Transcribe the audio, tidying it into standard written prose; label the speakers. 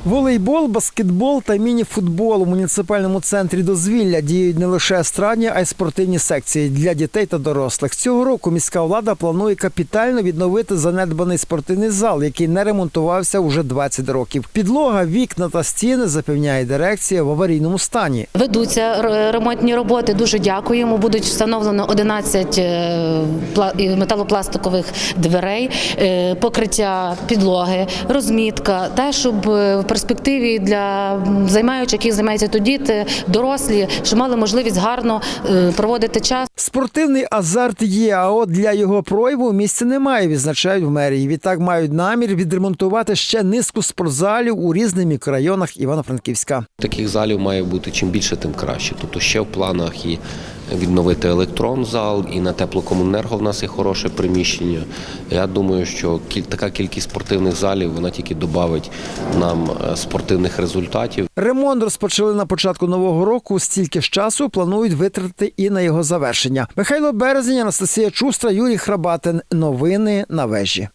Speaker 1: Волейбол, баскетбол та міні-футбол у муніципальному центрі дозвілля діють не лише естрадні, а й спортивні секції для дітей та дорослих. Цього року міська влада планує капітально відновити занедбаний спортивний зал, який не ремонтувався уже 20 років. Підлога, вікна та стіни, запевняє дирекція, в аварійному стані.
Speaker 2: Ведуться ремонтні роботи, дуже дякуємо. Будуть встановлено 11 металопластикових дверей, покриття підлоги, розмітка, те, щоб в перспективі для займаючих, які займаються тут діти, дорослі, щоб мали можливість гарно проводити час.
Speaker 1: Спортивний азарт є, а от для його прояву місця немає, відзначають в мерії. Відтак мають намір відремонтувати ще низку спортзалів у різних мікрорайонах Івано-Франківська.
Speaker 3: Таких залів має бути чим більше, тим краще. Тобто ще в планах і відновити електронзал, і на теплокомуненерго в нас є хороше приміщення. Я думаю, що така кількість спортивних залів, вона тільки додавить нам спортивних результатів.
Speaker 1: Ремонт розпочали на початку нового року, стільки ж часу планують витратити і на його завершення. Михайло Березень, Анастасія Чустра, Юрій Храбатин. Новини на вежі.